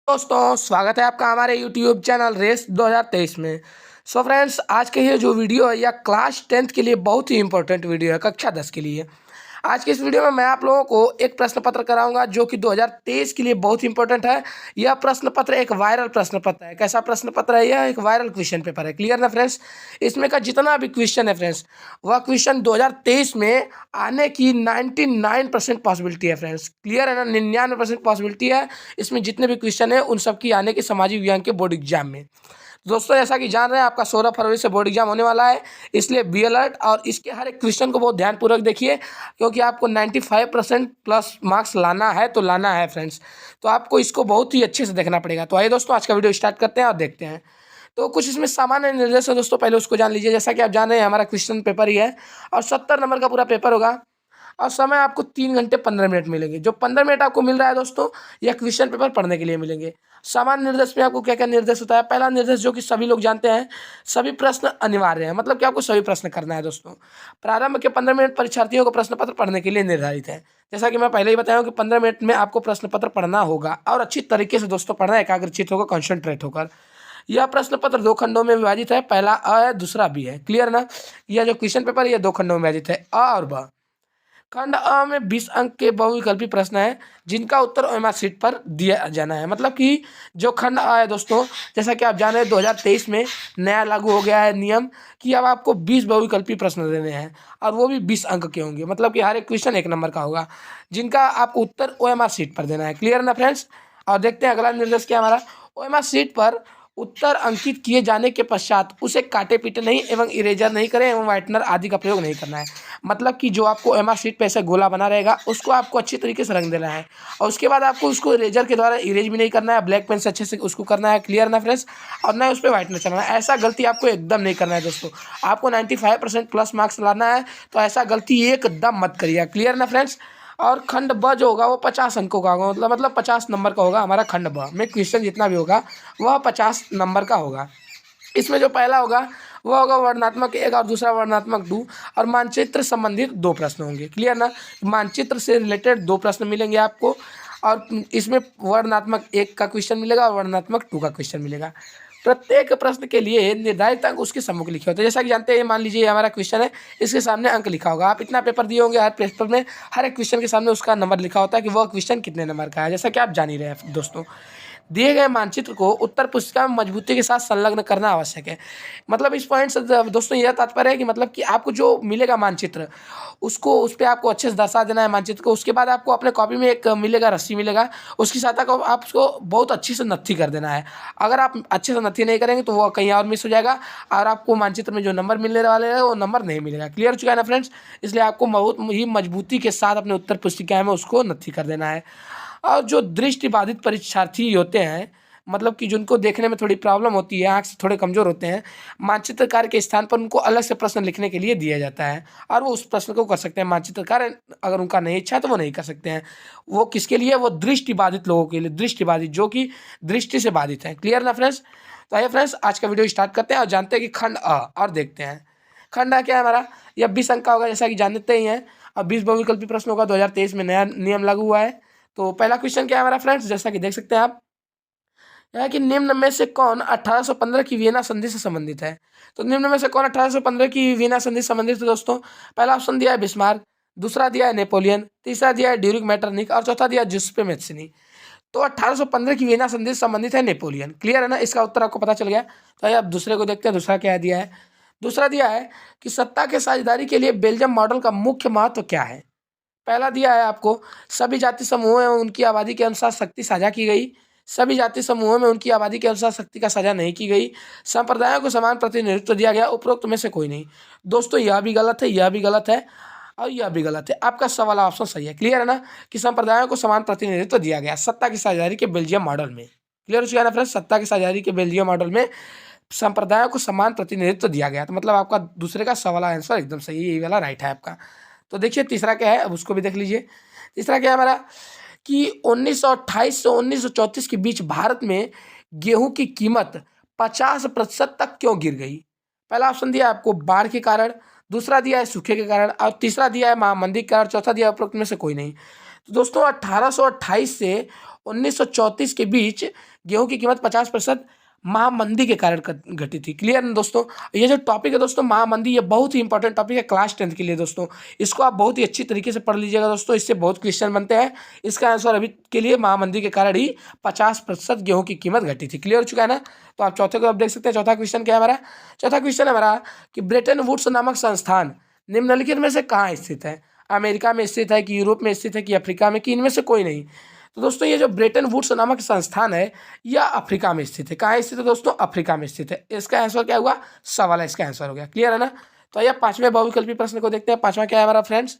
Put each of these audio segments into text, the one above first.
दोस्तों स्वागत है आपका हमारे YouTube चैनल रेस 2023 में। सो फ्रेंड्स, आज के ये जो वीडियो है यह क्लास 10th के लिए बहुत ही इंपॉर्टेंट वीडियो है, कक्षा 10 के लिए। आज के इस वीडियो में मैं आप लोगों को एक प्रश्न पत्र कराऊंगा जो कि 2023 के लिए बहुत ही इंपॉर्टेंट है। यह प्रश्न पत्र एक वायरल प्रश्न पत्र है। कैसा प्रश्न पत्र है? यह एक वायरल क्वेश्चन पेपर है। क्लियर ना फ्रेंड्स? इसमें का जितना भी क्वेश्चन है फ्रेंड्स, वह क्वेश्चन 2023 में आने की 99% पॉसिबिलिटी है फ्रेंड्स। क्लियर है ना? 99% पॉसिबिलिटी है इसमें जितने भी क्वेश्चन है उन सब की आने की सामाजिक विज्ञान के बोर्ड एग्जाम में। दोस्तों, जैसा कि जान रहे हैं आपका 16 फरवरी से बोर्ड एग्जाम होने वाला है, इसलिए बी अलर्ट और इसके हर एक क्वेश्चन को बहुत ध्यानपूर्वक देखिए, क्योंकि आपको 95% प्लस मार्क्स लाना है तो लाना है फ्रेंड्स। तो आपको इसको बहुत ही अच्छे से देखना पड़ेगा। तो आइए दोस्तों, आज का वीडियो स्टार्ट करते हैं और देखते हैं। तो कुछ इसमें सामान्य निर्देश है दोस्तों, पहले उसको जान लीजिए। जैसा कि आप जान रहे हैं हमारा क्वेश्चन पेपर ही है और 70 नंबर का पूरा पेपर होगा और समय आपको 3 घंटे 15 मिनट मिलेंगे। जो 15 मिनट आपको मिल रहा है दोस्तों, यह क्वेश्चन पेपर पढ़ने के लिए मिलेंगे। सामान्य निर्देश में आपको क्या क्या निर्देश होता है? पहला निर्देश जो कि सभी लोग जानते हैं, सभी प्रश्न अनिवार्य है। मतलब कि आपको सभी प्रश्न करना है दोस्तों। प्रारंभ के 15 मिनट परीक्षार्थियों को प्रश्न पत्र पढ़ने के लिए निर्धारित है। जैसा कि मैं पहले ही बताया हूं कि 15 मिनट में आपको प्रश्न पत्र पढ़ना होगा और अच्छी तरीके से दोस्तों पढ़ना, एकाग्रचित होकर, कॉन्सेंट्रेट होकर। यह प्रश्न पत्र 2 खंडों में विभाजित है। पहला अ है, दूसरा बी है। क्लियर ना? यह जो क्वेश्चन पेपर है यह 2 खंडों में विभाजित है, अ और ब। खंड अ में 20 अंक के बहुविकल्पी प्रश्न है जिनका उत्तर ओएमआर शीट पर दिया जाना है। मतलब कि जो खंड अ है दोस्तों, जैसा कि आप जान रहे हैं 2023 में नया लागू हो गया है नियम कि अब आपको 20 बहुविकल्पी प्रश्न देने हैं और वो भी 20 अंक के होंगे। मतलब कि हर एक क्वेश्चन 1 नंबर का होगा जिनका आपको उत्तर ओएमआर शीट पर देना है। क्लियर ना फ्रेंड्स? और देखते हैं अगला निर्देश क्या हमारा। ओएमआर शीट पर उत्तर अंकित किए जाने के पश्चात उसे काटे पीटे नहीं एवं इरेजर नहीं करें एवं व्हाइटनर आदि का प्रयोग नहीं करना है। मतलब कि जो आपको एमआर शीट पे ऐसे गोला बना रहेगा उसको आपको अच्छी तरीके से रंग देना है और उसके बाद आपको उसको इरेजर के द्वारा इरेज भी नहीं करना है, ब्लैक पेन से अच्छे से उसको करना है। क्लियर ना फ्रेंड्स? और ना उस पर व्हाइटनर चलाना है। ऐसा गलती आपको एकदम नहीं करना है दोस्तों। आपको 95% प्लस मार्क्स लाना है, तो ऐसा गलती एकदम मत करिए। क्लियर ना फ्रेंड्स? और खंड ब जो होगा वो 50 अंकों का होगा। मतलब 50 नंबर का होगा हमारा खंड ब में। क्वेश्चन जितना भी होगा वह 50 नंबर का होगा। इसमें जो पहला होगा वह होगा वर्णनात्मक 1 और दूसरा वर्णनात्मक 2 और मानचित्र संबंधित 2 प्रश्न होंगे। क्लियर ना? मानचित्र से रिलेटेड 2 प्रश्न मिलेंगे आपको और इसमें वर्णनात्मक 1 का क्वेश्चन मिलेगा और वर्णनात्मक 2 का क्वेश्चन मिलेगा। प्रत्येक प्रश्न के लिए निर्धारित अंक उसके सम्मुख लिखे होते हैं। जैसा कि जानते हैं, मान लीजिए हमारा क्वेश्चन है, इसके सामने अंक लिखा होगा। आप इतना पेपर दिए होंगे, हर पेपर में हर एक क्वेश्चन के सामने उसका नंबर लिखा होता है कि वह क्वेश्चन कितने नंबर का है। जैसा कि आप जान ही रहे हैं दोस्तों। दिए गए मानचित्र को उत्तर पुस्तिका में मजबूती के साथ संलग्न करना आवश्यक है। मतलब इस पॉइंट से दोस्तों यह तात्पर्य है कि मतलब कि आपको जो मिलेगा मानचित्र, उसको उस पर आपको अच्छे से दर्शा देना है मानचित्र को। उसके बाद आपको अपने कॉपी में एक मिलेगा, रस्सी मिलेगा, उसकी सहायता को आप उसको बहुत अच्छी से नत्थी कर देना है। अगर आप अच्छे से नत्थी नहीं करेंगे तो वो कहीं और मिस हो जाएगा और आपको मानचित्र में जो नंबर मिलने वाले हैं वो नंबर नहीं मिलेगा। क्लियर हो चुका है ना फ्रेंड्स? इसलिए आपको बहुत ही मजबूती के साथ अपने उत्तर पुस्तिका में उसको नत्थी कर देना है। और जो दृष्टिबाधित परीक्षार्थी होते हैं, मतलब कि जिनको देखने में थोड़ी प्रॉब्लम होती है, आँख से थोड़े कमज़ोर होते हैं, मानचित्रकार के स्थान पर उनको अलग से प्रश्न लिखने के लिए दिया जाता है और वो उस प्रश्न को कर सकते हैं। मानचित्रकार अगर उनका नहीं इच्छा है तो वो नहीं कर सकते हैं। वो किसके लिए? वो दृष्टिबाधित लोगों के लिए। दृष्टिबाधित जो कि दृष्टि से बाधित हैं। क्लियर ना फ्रेंड्स? तो आइए फ्रेंड्स, आज का वीडियो स्टार्ट करते हैं और जानते हैं कि खंड अ और देखते हैं। खंड अ क्या है हमारा? यह 20 अंक का होगा, जैसा कि जानते ही हैं। और 20 बहुविकल्पी प्रश्न होगा। 2023 में नया नियम लागू हुआ है। तो पहला क्वेश्चन क्या है हमारा फ्रेंड्स? जैसा कि देख सकते हैं आप, यह है कि निम्न में से कौन 1815 की वियना संधि से संबंधित है? तो निम्न में से कौन 1815 की वियना संधि से संबंधित है दोस्तों? पहला ऑप्शन दिया है बिस्मार्क, दूसरा दिया है नेपोलियन, तीसरा दिया है ड्यूरिक मैटरनिक और चौथा दिया है जुसेप्पे मैत्सिनी। तो 1815 की वियना संधि से संबंधित है नेपोलियन। क्लियर है ना? इसका उत्तर आपको पता चल गया। तो आइए अब दूसरे को देखते हैं। दूसरा क्या दिया है? दूसरा दिया है कि सत्ता के साझेदारी के लिए बेल्जियम मॉडल का मुख्य महत्व क्या है? पहला दिया है आपको, सभी जाति समूहों एवं उनकी आबादी के अनुसार शक्ति साझा की गई। सभी जाति समूहों में उनकी आबादी के अनुसार शक्ति का साझा नहीं की गई। संप्रदायों को समान प्रतिनिधित्व दिया गया। उपरोक्त में से कोई नहीं। दोस्तों, यह भी गलत है, यह भी गलत है और यह भी गलत है। आपका सवाल ऑप्शन सही है। क्लियर है ना? कि संप्रदायों को समान प्रतिनिधित्व दिया गया सत्ता की साझेदारी के बेल्जियम मॉडल में। क्लियर हो चुका है ना फ्रेंड्स? सत्ता की साझेदारी के बेल्जियम मॉडल में संप्रदायों को समान प्रतिनिधित्व दिया गया। तो मतलब आपका दूसरे का सवाल आंसर एकदम सही है, यही वाला राइट है आपका। तो देखिए तीसरा क्या है, अब उसको भी देख लीजिए। तीसरा क्या है हमारा कि 1928 से 1934 के बीच भारत में गेहूं की कीमत 50% तक क्यों गिर गई? पहला ऑप्शन दिया है आपको बाढ़ के कारण, दूसरा दिया है सूखे के कारण और तीसरा दिया है महामंदी के कारण, चौथा दिया है उपरोक्त में से कोई नहीं। तो दोस्तों 1828 से 1934 के बीच गेहूं की कीमत 50% महामंदी के कारण घटी थी। क्लियर ना दोस्तों। ये जो टॉपिक है दोस्तों महामंदी, ये बहुत ही इंपॉर्टेंट टॉपिक है क्लास 10 के लिए दोस्तों। इसको आप बहुत ही अच्छी तरीके से पढ़ लीजिएगा दोस्तों, इससे बहुत क्वेश्चन बनते हैं। इसका आंसर अभी के लिए महामंदी के कारण ही 50% गेहूं की कीमत घटी थी। क्लियर हो चुका है ना। तो आप चौथे को आप देख सकते हैं। चौथा क्वेश्चन क्या है हमारा? चौथा क्वेश्चन है हमारा कि ब्रेटन वुड्स नामक संस्थान निम्नलिखित में से कहाँ स्थित है? अमेरिका में स्थित है कि यूरोप में स्थित है कि अफ्रीका में, कि इनमें से कोई नहीं? तो दोस्तों ये जो ब्रेटन वुड्स नामक संस्थान है यह अफ्रीका में स्थित है। कहाँ स्थित है दोस्तों? अफ्रीका में स्थित है। इसका आंसर क्या हुआ? सवाल है, इसका आंसर हो गया। क्लियर है ना। तो आइए पांचवें बहुविकल्पी प्रश्न को देखते हैं। पांचवा क्या है हमारा फ्रेंड्स?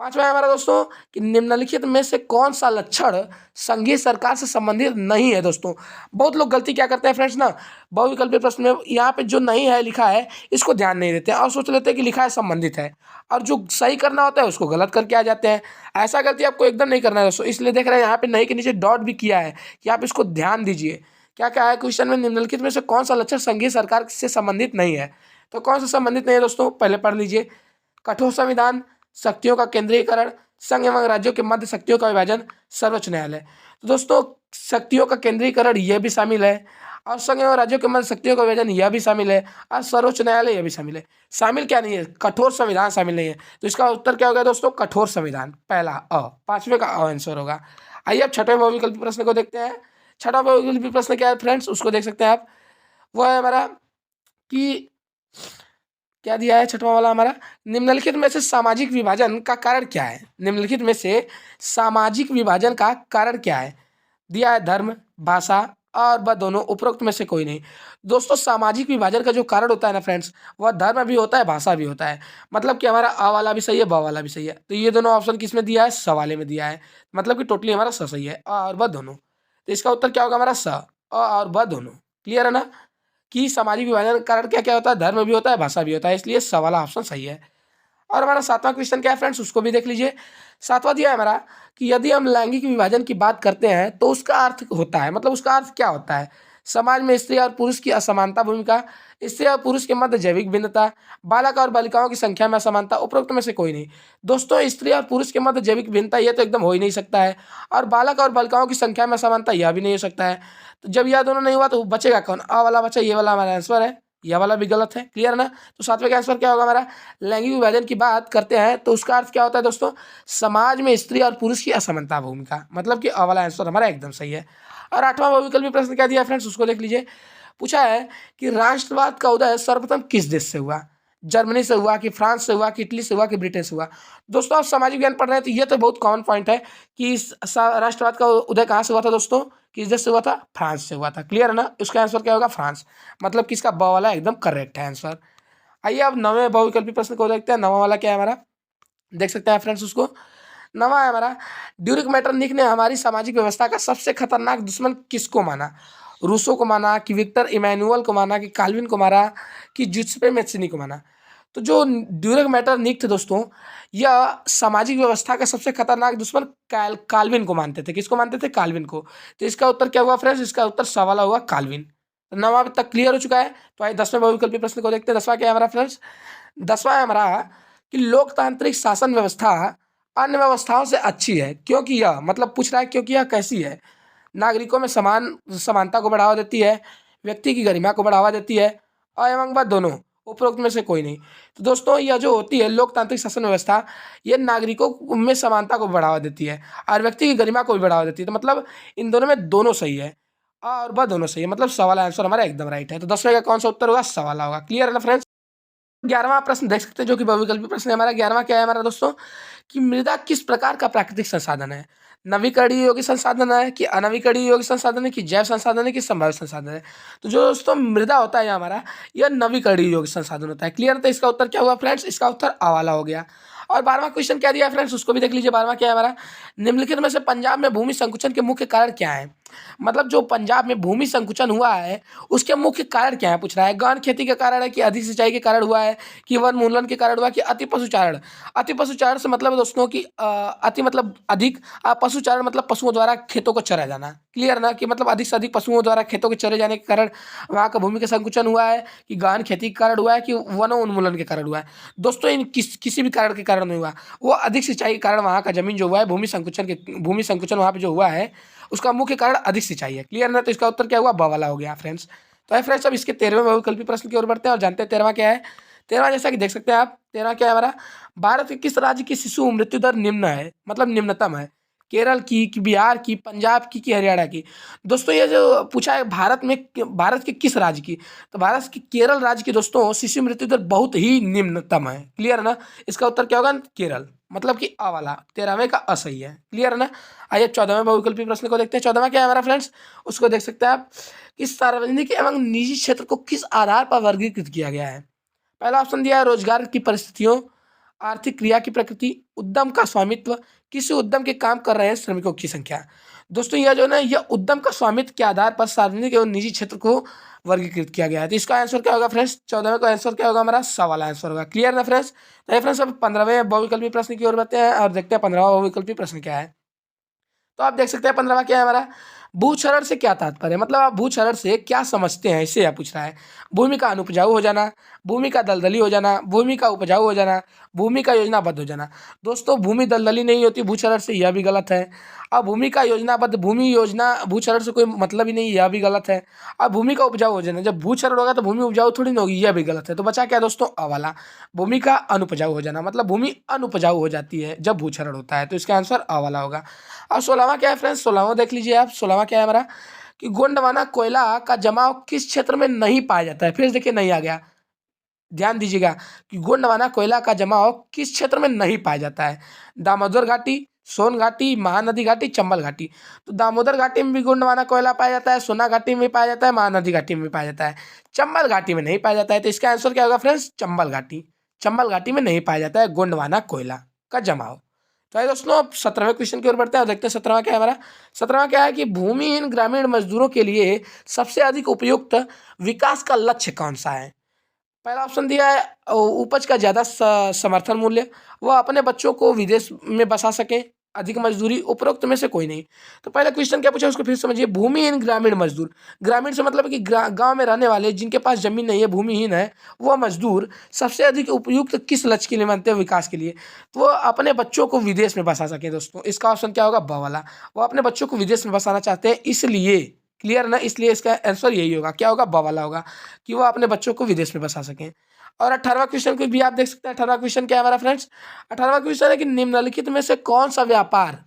पांचवा है हमारा दोस्तों कि निम्नलिखित में से कौन सा लक्षण संघीय सरकार से संबंधित नहीं है? दोस्तों बहुत लोग गलती क्या करते हैं फ्रेंड्स ना, बहुविकल्पी प्रश्न में यहाँ पे जो नहीं है लिखा है इसको ध्यान नहीं देते हैं और सोच लेते हैं कि लिखा है संबंधित है, और जो सही करना होता है उसको गलत करके आ जाते हैं। ऐसा गलती आपको एकदम नहीं करना है दोस्तों। इसलिए देख रहे हैं यहाँ पे नहीं के नीचे डॉट भी किया है कि आप इसको ध्यान दीजिए। क्या क्या है क्वेश्चन में? निम्नलिखित में से कौन सा लक्षण संघीय सरकार से संबंधित नहीं है? तो कौन सा संबंधित नहीं है दोस्तों? पहले पढ़ लीजिए। कठोर संविधान, शक्तियों का केंद्रीकरण, संघ एवं राज्यों के मध्य शक्तियों का विभाजन, सर्वोच्च न्यायालय। तो दोस्तों शक्तियों का केंद्रीकरण यह भी शामिल है, और संघ एवं राज्यों के मध्य शक्तियों का विभाजन यह भी शामिल है, और सर्वोच्च न्यायालय यह भी शामिल है। शामिल क्या नहीं है? कठोर संविधान शामिल नहीं है। तो इसका उत्तर क्या होगा दोस्तों? कठोर संविधान, पहला अ, पांचवें का अ आंसर होगा। आइए अब छठवें बहुविकल्पी प्रश्न को देखते हैं। छठा बहुविकल्पी प्रश्न क्या है फ्रेंड्स, उसको देख सकते हैं आप। वो है हमारा कि क्या दिया है छठवां वाला हमारा? निम्नलिखित में से सामाजिक विभाजन का कारण क्या है? निम्नलिखित में से सामाजिक विभाजन का कारण क्या है? दिया है धर्म, भाषा और वह दोनों, उपरोक्त में से कोई नहीं। दोस्तों सामाजिक विभाजन का जो कारण होता है ना फ्रेंड्स, वह धर्म भी होता है, भाषा भी होता है। मतलब कि हमारा अ वाला भी सही है, ब वाला भी सही है। तो ये दोनों ऑप्शन किस में दिया है? सवाले में दिया है। मतलब कि टोटली हमारा स सही है, अ और ब दोनों। तो इसका उत्तर क्या होगा हमारा? स, अ और ब दोनों। क्लियर है ना कि सामाजिक विभाजन का कारण क्या क्या होता है? धर्म भी होता है, भाषा भी होता है। इसलिए स वाला ऑप्शन सही है। और हमारा सातवां क्वेश्चन क्या है फ्रेंड्स, उसको भी देख लीजिए। सातवां दिया है हमारा कि यदि हम लैंगिक विभाजन की बात करते हैं तो उसका अर्थ होता है, मतलब उसका अर्थ क्या होता है? समाज में स्त्री और पुरुष की असमानता भूमिका, स्त्री और पुरुष के मध्य जैविक भिन्नता, बालक और बालिकाओं की संख्या में असमानता, उपरोक्त में से कोई नहीं। दोस्तों स्त्री और पुरुष के मध्य जैविक भिन्नता ये तो एकदम हो ही नहीं सकता है, और बालक और बालिकाओं की संख्या में असमानता यह भी नहीं हो सकता है। तो जब यह दोनों नहीं हुआ तो बचेगा कौन? अ वाला बचा, ये वाला हमारा आंसर है, यह वाला भी गलत है। क्लियर है ना। तो सातवें का आंसर क्या होगा हमारा? लैंगिक विभाजन की बात करते हैं तो उसका अर्थ क्या होता है दोस्तों? समाज में स्त्री और पुरुष की असमानता भूमिका, मतलब कि अ वाला आंसर हमारा एकदम सही है। और आठवां बहुविकल्पी प्रश्न क्या दिया फ्रेंड्स, उसको देख लीजिए। पूछा है कि राष्ट्रवाद का उदय सर्वप्रथम किस देश से हुआ? जर्मनी से हुआ कि फ्रांस से हुआ कि इटली से हुआ कि ब्रिटेन से हुआ? दोस्तों आप सामाजिक ज्ञान पढ़ रहे हैं तो ये तो बहुत कॉमन पॉइंट है कि राष्ट्रवाद का उदय कहाँ से हुआ था दोस्तों? किस देश से हुआ था? फ्रांस से हुआ था। क्लियर है ना। इसका आंसर क्या होगा? फ्रांस। मतलब कि इसका ब वाला एकदम करेक्ट है आंसर। आइए अब नवे बहुविकल्पी प्रश्न को देखते हैं। नवा वाला क्या है हमारा, देख सकते हैं फ्रेंड्स उसको। नवा है हमारा, ड्यूरिक मैटरनिक ने हमारी सामाजिक व्यवस्था का सबसे खतरनाक दुश्मन किसको माना? रूसो को माना कि विक्टर इमैनुअल को माना कि काल्विन को माना कि जुत्सपे मेत्सिनी को माना? तो जो ड्यूरिक मैटरनिक थे दोस्तों, यह सामाजिक व्यवस्था का सबसे खतरनाक दुश्मन काल्विन को मानते थे। किसको मानते थे? काल्विन को। तो इसका उत्तर क्या हुआ फ्रेंड्स? इसका उत्तर सवाला हुआ काल्विन। तो नवा तक क्लियर हो चुका है। तो आइए 10वें बहुविकल्पी प्रश्न को देखते हैं। 10वां क्या है हमारा फ्रेंड्स? 10वां है हमारा कि लोकतांत्रिक शासन व्यवस्था अन्य व्यवस्थाओं से अच्छी है क्योंकि यह, मतलब पूछ रहा है क्योंकि यह कैसी है? नागरिकों में समानता को बढ़ावा देती है, व्यक्ति की गरिमा को बढ़ावा देती है, और एवं वह दोनों, उपरोक्त में से कोई नहीं। तो दोस्तों यह जो होती है लोकतांत्रिक शासन व्यवस्था, ये नागरिकों में समानता को बढ़ावा देती है और व्यक्ति की गरिमा को भी बढ़ावा देती है। तो मतलब इन दोनों में दोनों सही है, और वह दोनों सही है। मतलब सवाला आंसर हमारा एकदम राइट है। तो 10वें का कौन सा उत्तर होगा? सवाला होगा। क्लियर है ना फ्रेंड्स। 11वां प्रश्न देख सकते हैं जो कि बहुविकल्पी प्रश्न है हमारा। 11वां क्या है हमारा दोस्तों कि मृदा किस प्रकार का प्राकृतिक संसाधन है? नवीकरणीय योग्य संसाधन है कि अनवीकरणीय योग्य संसाधन है कि जैव संसाधन है कि संभावित संसाधन है? तो जो दोस्तों मृदा होता है हमारा, यह नवीकरणीय योग्य संसाधन होता है। क्लियर। तो इसका उत्तर क्या हुआ फ्रेंड्स? इसका उत्तर आ वाला हो गया। और 12वां क्वेश्चन क्या दिया फ्रेंड्स, उसको भी देख लीजिए। 12वां क्या है हमारा? निम्नलिखित में से पंजाब में भूमि संकुचन के मुख्य कारण क्या है? मतलब जो पंजाब में भूमि संकुचन हुआ है उसके मुख्य कारण क्या है पूछ रहा है। गहन खेती के कारण है कि अधिक सिंचाई के कारण हुआ है कि वनोन्मूलन के कारण हुआ कि अति पशुचारण। अति पशुचारण से मतलब है दोस्तों कि अति मतलब अधिक, पशुचारण मतलब पशुओं द्वारा खेतों को चरा जाना। क्लियर ना, कि मतलब अधिक से अधिक पशुओं द्वारा खेतों के चरे जाने के कारण वहाँ का भूमि का संकुचन हुआ है, कि गहन खेती के कारण हुआ है, कि वनोन्मूलन के कारण हुआ है। दोस्तों इन किसी भी कारण के कारण नहीं हुआ, वो अधिक सिंचाई के कारण वहाँ का जमीन जो हुआ है भूमि संकुचन वहाँ पे जो हुआ है उसका मुख्य कारण अधिक सिंचाई है। क्लियर ना, तो इसका उत्तर क्या हुआ, ब वाला हो गया फ्रेंड्स। तो है फ्रेंड्स, अब इसके 13वें बहुविकल्पी प्रश्न की ओर बढ़ते हैं और जानते हैं 13वां क्या है। 13वां जैसा कि देख सकते हैं आप, 13वां क्या है हमारा, भारत के किस राज्य की शिशु मृत्यु दर निम्न है, मतलब निम्नतम है। केरल की, कि बिहार की, पंजाब की, कि हरियाणा की। दोस्तों ये जो पूछा है भारत के किस राज्य की, तो भारत के केरल राज्य की दोस्तों शिशु मृत्यु दर बहुत ही निम्नतम है। क्लियर है ना, इसका उत्तर क्या होगा, केरल, मतलब कि अ वाला 13वें का असही है। क्लियर है ना। आइए 14वें बहुविकल्पी प्रश्न को देखते हैं। 14वां क्या है हमारा फ्रेंड्स, उसको देख सकते हैं आप, कि सार्वजनिक एवं निजी क्षेत्र को किस आधार पर वर्गीकृत किया गया है। पहला ऑप्शन दिया है रोजगार की परिस्थितियों, आर्थिक क्रिया की प्रकृति, उद्यम का स्वामित्व, किसी उद्यम के काम कर रहे हैं श्रमिकों की संख्या। दोस्तों यह जो है ना, यह उद्यम का स्वामित्व के आधार पर सार्वजनिक एवं निजी क्षेत्र को वर्गीकृत किया गया है। तो इसका आंसर क्या होगा फ्रेंड्स, 14वें का आंसर क्या होगा हमारा, स वाला आंसर होगा। क्लियर ना फ्रेंड्स। तो फ्रेंड्स अब 15वें बहुविकल्पी प्रश्न की ओर बढ़ते हैं और देखते हैं 15वां बहुविकल्पी प्रश्न क्या है। तो आप देख सकते हैं 15वां क्या है हमारा, भूक्षरण से क्या तात्पर्य है, मतलब आप भूक्षरण से क्या समझते हैं, इससे यह पूछ रहा है। भूमि का अनुपजाऊ हो जाना, भूमि का दलदली हो जाना, भूमि का उपजाऊ हो जाना, भूमि का योजनाबद्ध हो जाना। दोस्तों भूमि दलदली नहीं होती भूक्षरण से, यह भी गलत है। अब भूमि का योजनाबद्ध, भूमि योजना भूक्षरण से कोई मतलब ही नहीं, यह भी गलत है। अब भूमि का उपजाऊ हो जाना, जब भूक्षरण होगा तो भूमि उपजाऊ थोड़ी ना होगी, यह भी गलत है। तो बचा क्या दोस्तों, अ वाला, भूमि का अनुपजाऊ हो जाना, मतलब भूमि अनुपजाऊ हो जाती है जब भूक्षरण होता है। तो इसका आंसर अ वाला होगा। और 16वां क्या है फ्रेंड्स, 16वां देख लीजिए आप। 16वां क्या है हमारा, कि गोंडवाना कोयला का जमाव किस क्षेत्र में नहीं पाया जाता है। फिर से देखिए नहीं आ गया, ध्यान दीजिएगा, कि गोंडवाना कोयला का जमाव किस क्षेत्र में नहीं पाया जाता है। दामोदर घाटी, सोन घाटी, महानदी घाटी, चंबल घाटी। तो दामोदर घाटी में भी गोंडवाना कोयला पाया जाता है, सोना घाटी में भी पाया जाता है, महानदी घाटी में भी पाया जाता है, चंबल घाटी में नहीं पाया जाता है। तो इसका आंसर क्या होगा फ्रेंड्स, चंबल घाटी। चंबल घाटी में नहीं पाया जाता है गोंडवाना कोयला का जमाव। तो आइए दोस्तों अब 17वें क्वेश्चन की ओर बढ़ते हैं और देखते हैं 17वां क्या है हमारा। 17वां क्या है, कि भूमिहीन ग्रामीण मजदूरों के लिए सबसे अधिक उपयुक्त विकास का लक्ष्य कौन सा है। पहला ऑप्शन दिया है उपज का ज़्यादा समर्थन मूल्य, वह अपने बच्चों को विदेश में बसा सके, अधिक मजदूरी, उपरोक्त में से कोई नहीं। तो पहला क्वेश्चन क्या पूछा उसको फिर समझिए, भूमिहीन ग्रामीण मजदूर। ग्रामीण से मतलब है कि गांव में रहने वाले जिनके पास जमीन नहीं है, भूमिहीन है, वह मजदूर सबसे अधिक उपयुक्त किस लक्ष्य के लिए मानते हैं, विकास के लिए। तो वो अपने बच्चों को विदेश में बसा सके। दोस्तों इसका ऑप्शन क्या होगा, ब वाला, वो अपने बच्चों को विदेश में बसाना चाहते हैं इसलिए। क्लियर ना, इसलिए इसका आंसर यही होगा, क्या होगा, ब वाला होगा, कि वो अपने बच्चों को विदेश में बसा सकें। और 18वां क्वेश्चन को भी आप देख सकते हैं। 18वां क्वेश्चन क्या है हमारा फ्रेंड्स, 18वां क्वेश्चन है कि निम्नलिखित में से कौन सा व्यापार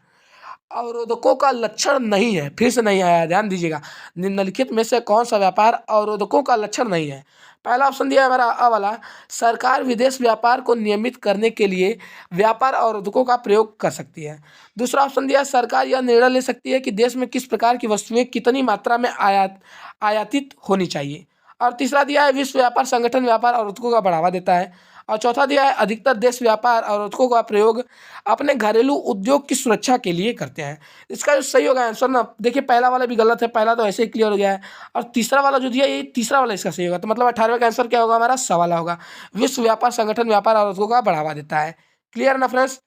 अवरोधकों का लक्षण नहीं है। फिर से नहीं आया, ध्यान दीजिएगा, निम्नलिखित में से कौन सा व्यापार अवरोधकों का लक्षण नहीं है। पहला ऑप्शन दिया है हमारा अ वाला, सरकार विदेश व्यापार को नियमित करने के लिए व्यापार अवरोधकों का प्रयोग कर सकती है। दूसरा ऑप्शन दिया है, सरकार यह निर्णय ले सकती है कि देश में किस प्रकार की वस्तुएं कितनी मात्रा में आयातित होनी चाहिए। और तीसरा दिया है, विश्व व्यापार संगठन व्यापार अवरोधकों का बढ़ावा देता है। और चौथा दिया है, अधिकतर देश व्यापार अवरोधकों का प्रयोग अपने घरेलू उद्योग की सुरक्षा के लिए करते हैं। इसका जो सही होगा आंसर ना, देखिए पहला वाला भी गलत है, पहला तो ऐसे ही क्लियर हो गया है। और तीसरा वाला जो दिया, ये तीसरा वाला इसका सही होगा। तो मतलब 18वें का आंसर क्या होगा हमारा, स वाला होगा, विश्व व्यापार संगठन व्यापार अवरोधकों का बढ़ावा देता है। क्लियर ना फ्रेंड्स।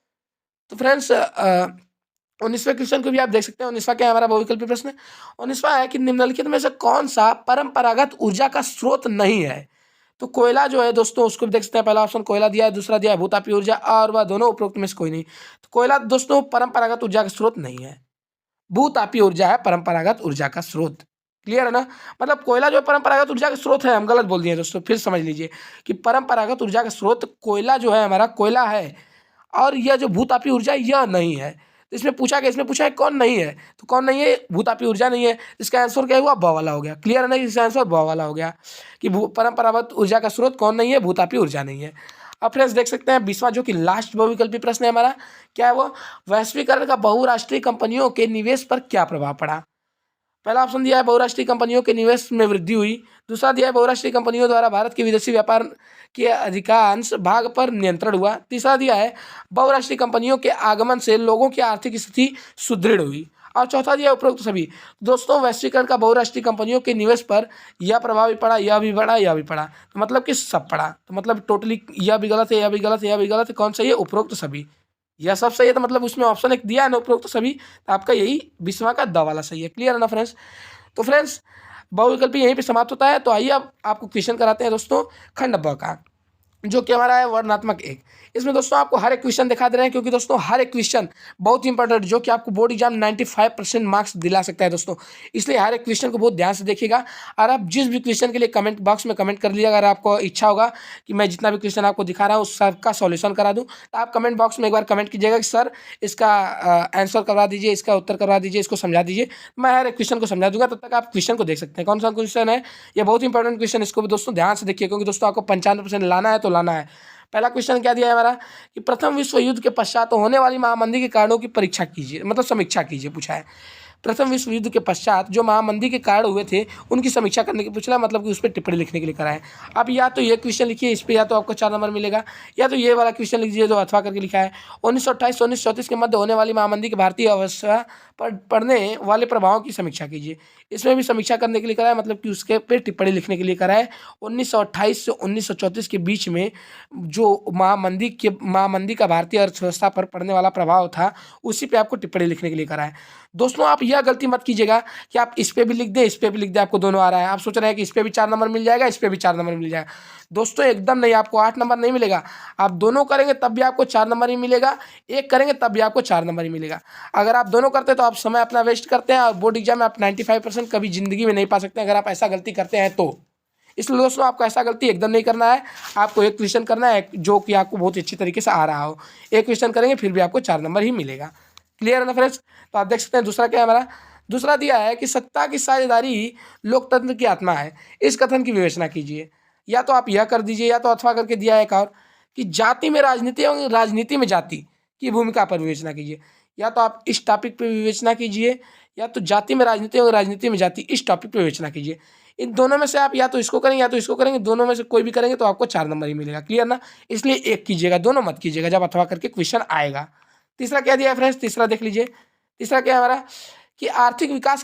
तो फ्रेंड्स 19वें क्वेश्चन को भी आप देख सकते हैं। 19वां क्या है हमारा बहुविकल्पी प्रश्न, 19वां है कि निम्नलिखित में से कौन सा परंपरागत ऊर्जा का स्रोत नहीं है। तो कोयला जो है दोस्तों उसको भी देख सकते हैं। पहला ऑप्शन कोयला दिया है, दूसरा दिया है भूतापी ऊर्जा, और वह दोनों उपरोक्त में से कोई नहीं। तो कोयला दोस्तों परंपरागत ऊर्जा का स्रोत नहीं है, भूतापी ऊर्जा है परंपरागत ऊर्जा का स्रोत। क्लियर है ना, मतलब कोयला जो परंपरागत ऊर्जा का स्रोत है, हम गलत बोल दिए दोस्तों, फिर समझ लीजिए कि परंपरागत ऊर्जा का स्रोत कोयला जो है हमारा, कोयला है, और यह जो भूतापी ऊर्जा यह नहीं है। तो इसमें पूछा गया, इसमें पूछा है कौन नहीं है, तो कौन नहीं है, भूतापी ऊर्जा नहीं है। इसका आंसर क्या हुआ, ब वाला हो गया। क्लियर है ना, इसका आंसर ब वाला हो गया, कि परंपरागत ऊर्जा का स्रोत कौन नहीं है, भूतापी ऊर्जा नहीं है। अब फ्रेंड्स देख सकते हैं 20वां जो कि लास्ट बहुविकल्पी प्रश्न है हमारा, क्या है वो, वैश्वीकरण का बहुराष्ट्रीय कंपनियों के निवेश पर क्या प्रभाव पड़ा। पहला ऑप्शन दिया है, बहुराष्ट्रीय कंपनियों के निवेश में वृद्धि हुई। दूसरा दिया है, बहुराष्ट्रीय कंपनियों द्वारा भारत के विदेशी व्यापार के अधिकांश भाग पर नियंत्रण हुआ। तीसरा दिया है, बहुराष्ट्रीय कंपनियों के आगमन से लोगों की आर्थिक स्थिति सुदृढ़ हुई। और चौथा दिया उपरोक्त सभी। दोस्तों वैश्वीकरण का बहुराष्ट्रीय कंपनियों के निवेश पर यह प्रभाव भी पड़ा, यह भी पड़ा, यह भी पड़ा, तो मतलब कि सब पड़ा। तो मतलब टोटली यह भी गलत है, यह भी गलत है, यह भी गलत है, कौन सही है? उपरोक्त सभी। यह सब सही है, तो मतलब उसमें ऑप्शन एक दिया है ना उपरोक्त सभी, तो आपका यही 20वां का द वाला सही है। क्लियर है ना फ्रेंड्स? तो फ्रेंड्स बहुविकल्पी यहीं पे समाप्त होता है। तो आइए अब आपको क्वेश्चन कराते हैं दोस्तों खंड ब का, जो कि हमारा है वर्णनात्मक एक। इसमें दोस्तों आपको हर एक क्वेश्चन दिखा दे रहे हैं, क्योंकि दोस्तों हर एक क्वेश्चन बहुत इंपॉर्टेंट, जो कि आपको बोर्ड एग्जाम 95% मार्क्स दिला सकता है दोस्तों। इसलिए हर एक क्वेश्चन को बहुत ध्यान से देखिएगा, और आप जिस भी क्वेश्चन के लिए कमेंट बॉक्स में कमेंट कर लीजिएगा। अगर आपको इच्छा होगा कि मैं जितना भी क्वेश्चन आपको दिखा रहा हूँ उस सबका सॉल्यूशन करा दूँ, तो आप कमेंट बॉक्स में एक बार कमेंट कीजिएगा कि सर इसका आंसर करवा दीजिए, इसका उत्तर करवा दीजिए, इसको समझा दीजिए। मैं हर एक क्वेश्चन को समझा दूंगा, तब तक आप क्वेश्चन को देख सकते हैं। कौन सा क्वेश्चन है? ये बहुत इंपॉर्टेंट क्वेश्चन, इसको भी दोस्तों ध्यान से देखिए, क्योंकि दोस्तों आपको 95% लाना है तो लाना है। पहला क्वेश्चन क्या दिया है हमारा कि प्रथम विश्व युद्ध के पश्चात होने वाली महामंदी के कारणों की परीक्षा कीजिए, मतलब समीक्षा कीजिए, पूछा है। प्रथम विश्व युद्ध के पश्चात जो महामंदी के कारण हुए थे उनकी समीक्षा करने की पूछना, मतलब कि उस पर टिप्पणी लिखने के लिए करा है। आप या तो ये क्वेश्चन लिखिए, इस पर या तो आपको 4 नंबर मिलेगा, या तो ये वाला क्वेश्चन लिखिए जो अथवा करके लिखा है। 1928 से 1934 के मध्य होने वाली महामंदी की भारतीय अवस्था पर पड़ने वाले प्रभावों की समीक्षा कीजिए। इसमें भी समीक्षा करने के लिए करा है, मतलब कि उसके पे टिप्पणी लिखने के लिए करा है। 1928 से 1934 के बीच में जो महामंदी का भारतीय अर्थव्यवस्था पर पड़ने वाला प्रभाव था, उसी पे आपको टिप्पणी लिखने के लिए करा है। दोस्तों आप यह गलती मत कीजिएगा कि आप इस पे भी लिख दें, इस पे भी लिख दें, आपको दोनों आ रहा है। आप सोच रहे हैं कि इस पे भी 4 नंबर मिल जाएगा, इस पे भी 4 नंबर मिल जाएगा। दोस्तों एकदम नहीं, आपको 8 नंबर नहीं मिलेगा। आप दोनों करेंगे तब भी आपको 4 नंबर ही मिलेगा, एक करेंगे तब भी आपको 4 नंबर ही मिलेगा। अगर आप दोनों करते हैं तो आप समय अपना वेस्ट करते हैं, और बोर्ड एग्जाम में आप 95% कभी जिंदगी में नहीं पा सकते अगर आप ऐसा गलती करते हैं तो। इसलिए दोस्तों आपको ऐसा गलती एकदम नहीं करना है। आपको एक क्वेश्चन करना है जो कि आपको बहुत अच्छी तरीके से आ रहा हो, एक क्वेश्चन करेंगे फिर भी आपको 4 नंबर ही मिलेगा। क्लियर है ना फ्रेंड्स? तो आप देख सकते हैं दूसरा क्या है हमारा। दूसरा दिया है कि सत्ता की साझेदारी लोकतंत्र की आत्मा है, इस कथन की विवेचना कीजिए। या तो आप यह कर दीजिए, या तो अथवा करके दिया है एक और कि जाति में राजनीति एवं राजनीति में जाति की भूमिका पर विवेचना कीजिए। या तो आप इस टॉपिक पर विवेचना कीजिए, या तो जाति में राजनीति एवं राजनीति में जाति इस टॉपिक पर विवेचना कीजिए। इन दोनों में से आप या तो इसको करेंगे या तो इसको करेंगे, दोनों में से कोई भी करेंगे तो आपको 4 नंबर ही मिलेगा। क्लियर ना? इसलिए एक कीजिएगा, दोनों मत कीजिएगा जब अथवा करके क्वेश्चन आएगा। तीसरा क्या दिया है फ्रेंड्स? तीसरा देख लीजिए। तीसरा क्या है हमारा कि आर्थिक विकास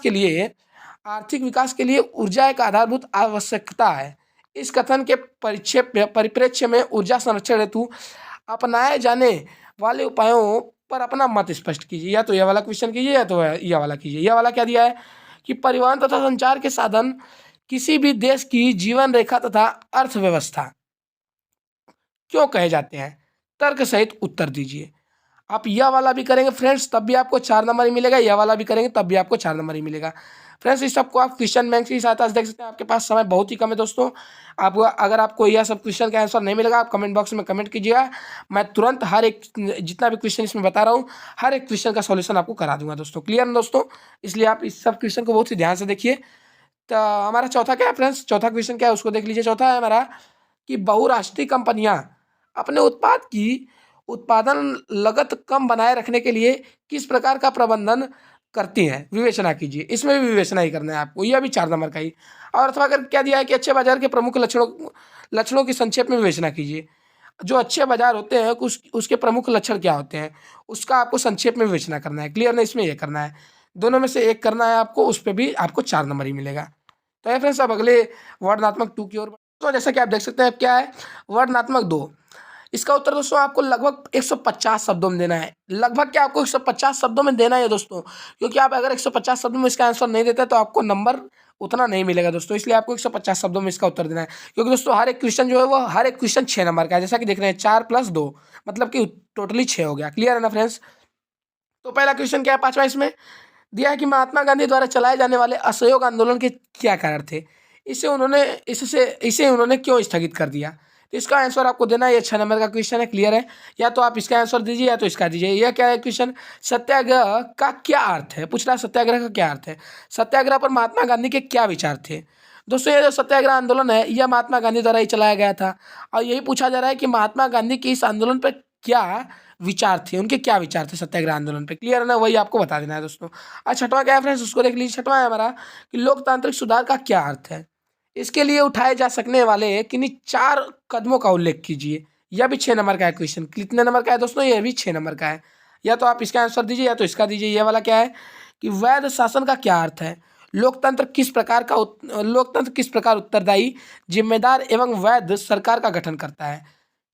के लिए ऊर्जा एक आधारभूत आवश्यकता है। इस कथन के परिप्रेक्ष्य में ऊर्जा संरक्षण हेतु अपनाए जाने वाले उपायों पर अपना मत स्पष्ट कीजिए। या तो यह वाला क्वेश्चन कीजिए, या तो यह वाला कीजिए। यह वाला क्या दिया है कि परिवहन तथा संचार के साधन किसी भी देश की जीवन रेखा तथा अर्थव्यवस्था क्यों कहे जाते हैं? तर्क सहित उत्तर दीजिए। आप यह वाला भी करेंगे फ्रेंड्स तब भी आपको 4 नंबर ही मिलेगा, यह वाला भी करेंगे तब भी आपको 4 नंबर ही मिलेगा। फ्रेंड्स इस सबको आप क्वेश्चन बैंक की सहायता से देख सकते हैं। आपके पास समय बहुत ही कम है दोस्तों। आप अगर आपको यह सब क्वेश्चन का आंसर नहीं मिलेगा, आप कमेंट बॉक्स में कमेंट कीजिएगा। मैं तुरंत हर एक जितना भी क्वेश्चन इसमें बता रहा हूँ, हर एक क्वेश्चन का सॉल्यूशन आपको करा दूंगा दोस्तों। क्लियर ना दोस्तों? इसलिए आप इस सब क्वेश्चन को बहुत ही ध्यान से देखिए। तो हमारा चौथा क्या है फ्रेंड्स? चौथा क्वेश्चन क्या है उसको देख लीजिए। चौथा है हमारा कि बहुराष्ट्रीय कंपनियां अपने उत्पाद की उत्पादन लागत कम बनाए रखने के लिए किस प्रकार का प्रबंधन करती हैं? विवेचना कीजिए। इसमें भी विवेचना ही करना है आपको, यह भी 4 नंबर का ही। और अथवा अगर क्या दिया है कि अच्छे बाजार के प्रमुख लक्षणों की संक्षेप में विवेचना कीजिए। जो अच्छे बाजार होते हैं उसके प्रमुख लक्षण क्या होते हैं, उसका आपको संक्षेप में विवेचना करना है। क्लियर ना? इसमें यह करना है, दोनों में से एक करना है आपको, उस पर भी आपको 4 नंबर ही मिलेगा। तो ये फ्रेंड्स अब अगले वर्णनात्मक 2 की ओर। तो जैसा कि आप देख सकते हैं क्या है वर्णनात्मक 2। इसका उत्तर दोस्तों आपको लगभग 150 शब्दों में देना है। लगभग क्या आपको 150 शब्दों में देना है दोस्तों, क्योंकि आप अगर 150 शब्दों में इसका आंसर नहीं देते तो आपको नंबर उतना नहीं मिलेगा दोस्तों। इसलिए आपको 150 शब्दों में इसका उत्तर देना है, क्योंकि दोस्तों हर एक क्वेश्चन जो है वो हर एक क्वेश्चन 6 नंबर का है। जैसा कि देख रहे हैं 4 + 2 मतलब कि टोटली 6 हो गया। क्लियर है ना फ्रेंड्स? तो पहला क्वेश्चन क्या है 5वां, इसमें दिया है कि महात्मा गांधी द्वारा चलाए जाने वाले असहयोग आंदोलन के क्या कारण थे? इसे उन्होंने क्यों स्थगित कर दिया? तो इसका आंसर आपको देना है। ये 6 नंबर का क्वेश्चन है। क्लियर है? या तो आप इसका आंसर दीजिए या तो इसका दीजिए। यह क्या है क्वेश्चन? सत्याग्रह का क्या अर्थ है? पूछ रहा है सत्याग्रह का क्या अर्थ है। सत्याग्रह पर महात्मा गांधी के क्या विचार थे? दोस्तों ये जो सत्याग्रह आंदोलन है यह महात्मा गांधी द्वारा ही चलाया गया था, और यही पूछा जा रहा है कि महात्मा गांधी के इस आंदोलन पर क्या विचार थे, उनके क्या विचार थे सत्याग्रह आंदोलन पे। क्लियर है ना? वही आपको बता देना है दोस्तों। और छठवां क्या है फ्रेंड्स उसको देख लीजिए। छठवां है हमारा कि लोकतांत्रिक सुधार का क्या अर्थ है? इसके लिए उठाए जा सकने वाले किन्हीं 4 कदमों का उल्लेख कीजिए। यह भी 6 नंबर का है क्वेश्चन। कितने नंबर का है दोस्तों? यह भी 6 नंबर का है। या तो आप इसका आंसर दीजिए या तो इसका दीजिए। यह वाला क्या है कि वैध शासन का क्या अर्थ है, लोकतंत्र किस प्रकार उत्तरदायी, जिम्मेदार एवं वैध सरकार का गठन करता है।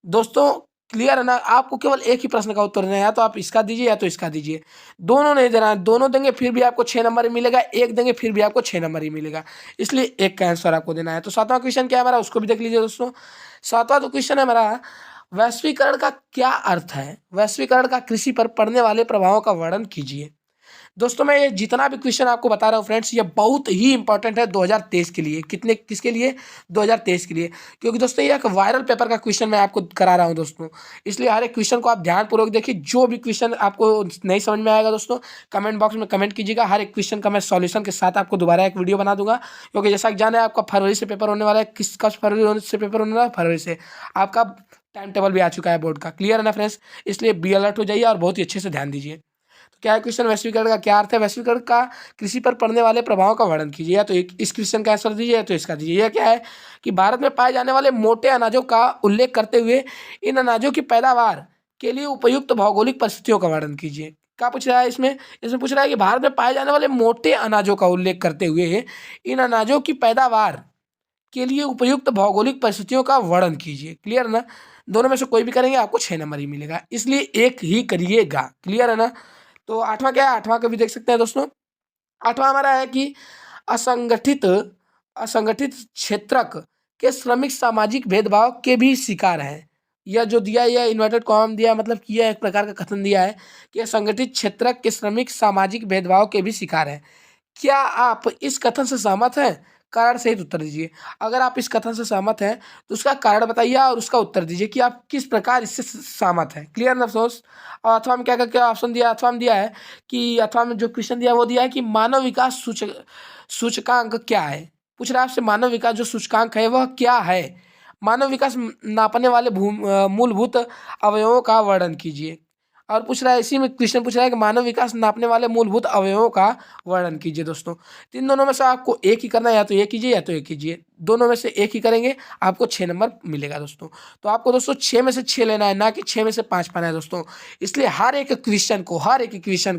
दोस्तों क्लियर है ना, आपको केवल एक ही प्रश्न का उत्तर देना है, या तो आप इसका दीजिए या तो इसका दीजिए, दोनों नहीं देना है। दोनों देंगे फिर भी आपको 6 नंबर ही मिलेगा, एक देंगे फिर भी आपको 6 नंबर ही मिलेगा, इसलिए एक का आंसर आपको देना है। तो 7वां क्वेश्चन क्या है हमारा, उसको भी देख लीजिए दोस्तों। 7वां तो क्वेश्चन है हमारा, वैश्वीकरण का क्या अर्थ है, वैश्वीकरण का कृषि पर पड़ने वाले प्रभावों का वर्णन कीजिए। दोस्तों मैं ये जितना भी क्वेश्चन आपको बता रहा हूँ फ्रेंड्स, ये बहुत ही इंपॉर्टेंट है 2023 के लिए। किसके लिए? 2023 के लिए, क्योंकि दोस्तों ये एक वायरल पेपर का क्वेश्चन मैं आपको करा रहा हूँ दोस्तों, इसलिए हर एक क्वेश्चन को आप ध्यानपूर्वक देखिए। जो भी क्वेश्चन आपको नहीं समझ में आएगा दोस्तों, कमेंट बॉक्स में कमेंट कीजिएगा, हर एक क्वेश्चन का मैं सॉल्यूशन के साथ आपको दोबारा एक वीडियो बना दूंगा। क्योंकि जैसा कि जाना है आपका फरवरी से पेपर होने वाला है, कब फरवरी से पेपर होने वाला है, फरवरी से आपका टाइम टेबल भी आ चुका है बोर्ड का। क्लियर है ना फ्रेंड्स, इसलिए बी अलर्ट हो जाइए और बहुत ही अच्छे से ध्यान दीजिए। क्या है क्वेश्चन, वैश्वीकरण का क्या अर्थ है, वैश्वीकरण का कृषि पर पड़ने वाले प्रभावों का वर्णन कीजिए। या तो इस क्वेश्चन का आंसर दीजिए या तो इसका दीजिए। यह क्या है कि भारत में पाए जाने वाले मोटे अनाजों का उल्लेख करते हुए इन अनाजों की पैदावार के लिए उपयुक्त भौगोलिक परिस्थितियों का वर्णन कीजिए। क्या पूछ रहा है इसमें पूछ रहा है कि भारत में पाए जाने वाले मोटे अनाजों का उल्लेख करते हुए इन अनाजों की पैदावार के लिए उपयुक्त भौगोलिक परिस्थितियों का वर्णन कीजिए। क्लियर है ना, दोनों में से कोई भी करेंगे आपको 6 नंबर ही मिलेगा, इसलिए एक ही करिएगा। क्लियर है ना। तो 8वां क्या है, 8वां का भी देख सकते हैं दोस्तों। 8वां हमारा है कि असंगठित असंगठित क्षेत्रक के श्रमिक सामाजिक भेदभाव के भी शिकार हैं। यह जो दिया, यह इन्वर्टेड कॉमा दिया, मतलब कि यह एक प्रकार का कथन दिया है कि असंगठित क्षेत्रक के श्रमिक सामाजिक भेदभाव के भी शिकार हैं। क्या आप इस कथन से सहमत हैं? कारण सहित उत्तर दीजिए। अगर आप इस कथन से सहमत हैं तो उसका कारण बताइए और उसका उत्तर दीजिए कि आप किस प्रकार इससे सहमत हैं। क्लियर ना अफसोस। और अथवा में क्या ऑप्शन दिया, अथवा में दिया है कि अथवा में जो क्वेश्चन दिया वो दिया है कि मानव विकास सूचकांक क्या है। पूछ रहा है आपसे, मानव विकास जो सूचकांक है वह क्या है। मानव विकास नापने वाले मूलभूत अवयवों का वर्णन कीजिए। और पूछ रहा है, इसी में क्वेश्चन पूछ रहा है कि मानव विकास नापने वाले मूलभूत अवयवों का वर्णन कीजिए। दोस्तों तीन दोनों में से आपको एक ही करना है, या तो ये कीजिए या तो ये कीजिए, दोनों में से एक ही करेंगे आपको 6 नंबर मिलेगा दोस्तों। तो आपको दोस्तों 6 में से 6 लेना है, ना कि 6 में से 5 पाना है दोस्तों। इसलिए हर एक क्वेश्चन को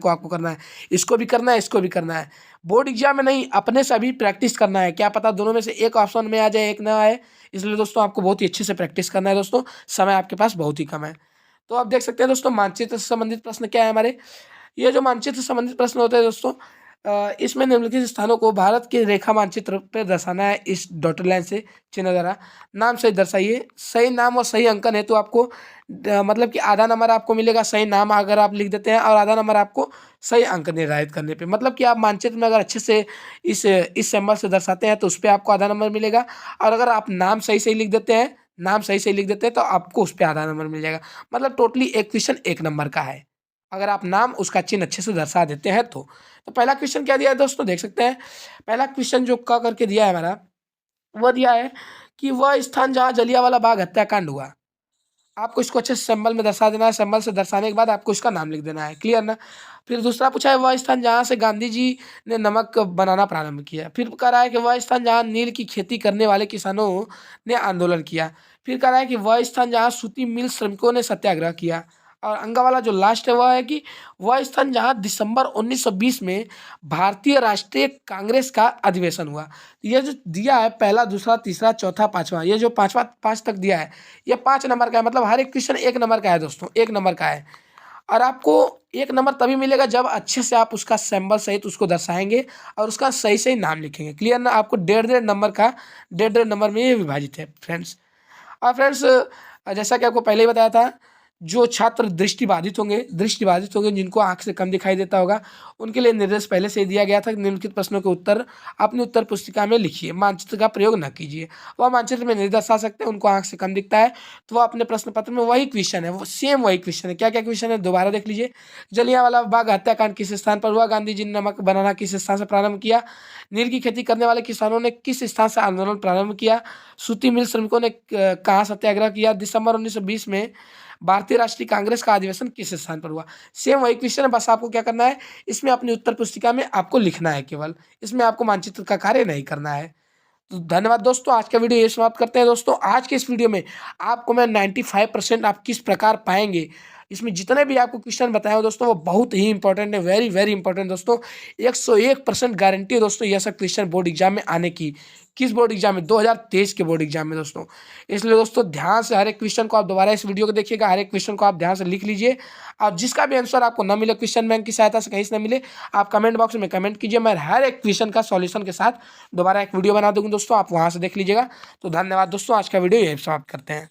आपको करना है, इसको भी करना है, इसको भी करना है। बोर्ड एग्जाम में नहीं, अपने से अभी प्रैक्टिस करना है, क्या पता दोनों में से एक ऑप्शन में आ जाए, एक ना आए। इसलिए दोस्तों आपको बहुत ही अच्छे से प्रैक्टिस करना है दोस्तों, समय आपके पास बहुत ही कम है। तो आप देख सकते हैं दोस्तों, मानचित्र से संबंधित प्रश्न क्या है हमारे। ये जो मानचित्र से संबंधित प्रश्न होते हैं दोस्तों, इसमें निम्नलिखित स्थानों को भारत के रेखा मानचित्र पर दर्शाना है इस डॉटेड लाइन से चिन्ह द्वारा। नाम सही दर्शाइए। सही नाम और सही अंकन है तो आपको मतलब कि आधा नंबर आपको मिलेगा सही नाम अगर आप लिख देते हैं, और आधा नंबर आपको सही अंक निर्धारित करने पे। मतलब कि आप मानचित्र में अगर अच्छे से इस सिंबल से दर्शाते हैं तो उस पर आपको आधा नंबर मिलेगा, और अगर आप नाम सही लिख देते हैं, तो आपको उस पर आधा नंबर मिल जाएगा। मतलब टोटली एक क्वेश्चन 1 नंबर का है, अगर आप नाम उसका चिन्ह अच्छे से दर्शा देते हैं तो। पहला क्वेश्चन क्या दिया है दोस्तों, देख सकते हैं। पहला क्वेश्चन जो का करके दिया है हमारा, वह दिया है कि वह स्थान जहाँ जलियांवाला बाग हत्याकांड हुआ। आपको इसको अच्छे से सिंबल में दर्शा देना है, सिंबल से दर्शाने के बाद आपको इसका नाम लिख देना है। क्लियर ना। फिर दूसरा पूछा है, वह स्थान जहाँ से गांधी जी ने नमक बनाना प्रारंभ किया। फिर कह रहा है कि वह स्थान जहाँ नील की खेती करने वाले किसानों ने आंदोलन किया। फिर कह रहा है कि वह स्थान जहाँ सूती मिल श्रमिकों ने सत्याग्रह किया। और अंगा वाला जो लास्ट है वह है कि वह स्थान जहाँ दिसंबर 1920 में भारतीय राष्ट्रीय कांग्रेस का अधिवेशन हुआ। ये जो दिया है पहला, दूसरा, तीसरा, चौथा, पांचवा, ये जो पांच तक दिया है, ये 5 नंबर का है। मतलब हर एक क्वेश्चन 1 नंबर का है दोस्तों, 1 नंबर का है। और आपको 1 नंबर तभी मिलेगा जब अच्छे से आप उसका सिंबल सहित उसको दर्शाएंगे और उसका सही नाम लिखेंगे। क्लियर ना। आपको 1.5 नंबर में ये विभाजित है फ्रेंड्स। और फ्रेंड्स जैसा कि आपको पहले ही बताया था, जो छात्र दृष्टिबाधित होंगे जिनको आंख से कम दिखाई देता होगा, उनके लिए निर्देश पहले से ही दिया गया था। निम्नलिखित प्रश्नों के उत्तर अपनी उत्तर पुस्तिका में लिखिए, मानचित्र का प्रयोग न कीजिए। वह मानचित्र में नहीं दर्शा सकते, उनको आंख से कम दिखता है, तो वह अपने प्रश्न पत्र में वही क्वेश्चन है, वो सेम वही क्वेश्चन है। क्या क्या क्वेश्चन है दोबारा देख लीजिए। जलियांवाला बाग हत्याकांड किस स्थान पर हुआ? गांधी जी ने नमक बनाना किस स्थान से प्रारंभ किया? नील की खेती करने वाले किसानों ने किस स्थान से आंदोलन प्रारंभ किया? सूती मिल श्रमिकों ने कहाँ सत्याग्रह किया? दिसंबर 1920 में भारतीय राष्ट्रीय कांग्रेस का अधिवेशन किस स्थान पर हुआ? सेम वही क्वेश्चन है, बस आपको क्या करना है, इसमें अपनी उत्तर पुस्तिका में आपको लिखना है केवल, इसमें आपको मानचित्र का कार्य नहीं करना है। तो धन्यवाद दोस्तों, आज का वीडियो ये समाप्त करते हैं दोस्तों। आज के इस वीडियो में आपको मैं 95% आप किस प्रकार पाएंगे इसमें जितने भी आपको क्वेश्चन बताए हो दोस्तों वो बहुत ही इंपॉर्टेंट है, वेरी वेरी इंपॉर्टेंट दोस्तों। 101% गारंटी है दोस्तों यह सब क्वेश्चन बोर्ड एग्जाम में आने की। किस बोर्ड एग्जाम में? 2023 के बोर्ड एग्जाम में दोस्तों। इसलिए दोस्तों ध्यान से हर एक क्वेश्चन को आप दोबारा इस वीडियो को देखिएगा, हर एक क्वेश्चन को आप ध्यान से लिख लीजिए। और जिसका भी आंसर आपको न मिले क्वेश्चन बैंक की सहायता से कहीं से न मिले, आप कमेंट बॉक्स में कमेंट कीजिए, मैं हर एक क्वेश्चन का सॉल्यूशन के साथ दोबारा एक वीडियो बना दूंगा दोस्तों, आप वहां से देख लीजिएगा। तो धन्यवाद दोस्तों, आज का वीडियो यही समाप्त करते हैं।